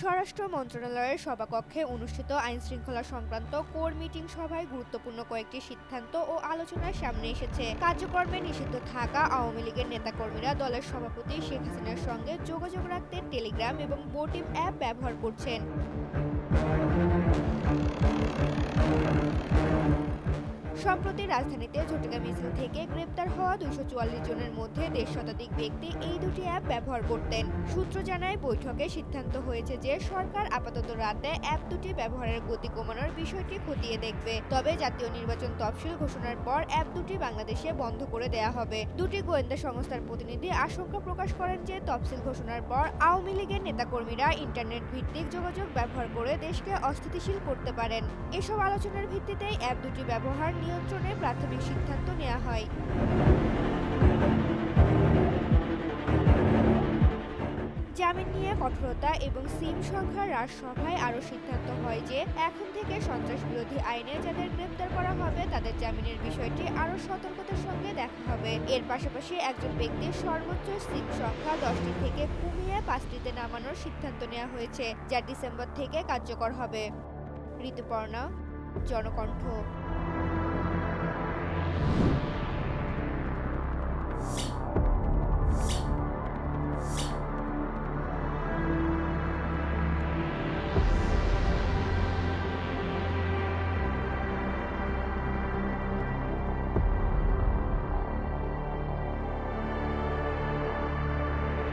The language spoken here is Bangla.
স্বরাষ্ট্র মন্ত্রণালয়ের সভাকক্ষে অনুষ্ঠিত আইনশৃঙ্খলা সংক্রান্ত কোর মিটিং সভায় গুরুত্বপূর্ণ কয়েকটি সিদ্ধান্ত ও আলোচনার সামনে এসেছে। কার্যক্রমে নিষিদ্ধ থাকা আওয়ামী লীগের নেতাকর্মীরা দলের সভাপতি শেখ হাসিনার সঙ্গে যোগাযোগ রাখতে টেলিগ্রাম এবং বোটিম অ্যাপ ব্যবহার করছেন। সম্প্রতি রাজধানীতে ঝটিকা মিছিল থেকে গ্রেপ্তার হওয়া ২৪৪ জনের মধ্যে ১.৫ শতাধিক ব্যক্তি এই দুটি অ্যাপ ব্যবহার করতেন। সূত্র জানায়, বৈঠকে সিদ্ধান্ত হয়েছে যে সরকার আপাতত রাতে অ্যাপ দুটি ব্যবহারের গতি কমানোর বিষয়টি খতিয়ে দেখবে। তবে জাতীয় নির্বাচন তফসিল ঘোষণার পর অ্যাপ দুটি বাংলাদেশে বন্ধ করে দেয়া হবে। দুটি গোয়েন্দা সংস্থার প্রতিনিধি আশঙ্কা প্রকাশ করেন যে তফসিল ঘোষণার পর আওয়ামী লীগের নেতাকর্মীরা ইন্টারনেট ভিত্তিক যোগাযোগ ব্যবহার করে দেশকে অস্থিতিশীল করতে পারেন। এসব আলোচনার ভিত্তিতেই অ্যাপ দুটি ব্যবহার নিয়ন্ত্রণে প্রাথমিক সিদ্ধান্ত নেওয়া হয়। জামিন নিয়ে কঠোরতা এবং সিম সংখ্যা হ্রাস সভায় আরও সিদ্ধান্ত হয় যে এখন থেকে সন্ত্রাস বিরোধী আইনে যাদের গ্রেপ্তার করা হবে তাদের জামিনের বিষয়টি আরও সতর্কতার সঙ্গে দেখা হবে। এর পাশাপাশি একজন ব্যক্তির সর্বোচ্চ সিম সংখ্যা ১০টি থেকে কমিয়ে ৫টিতে নামানোর সিদ্ধান্ত নেওয়া হয়েছে, যা ডিসেম্বর থেকে কার্যকর হবে। ঋতুপর্ণা, জনকণ্ঠ।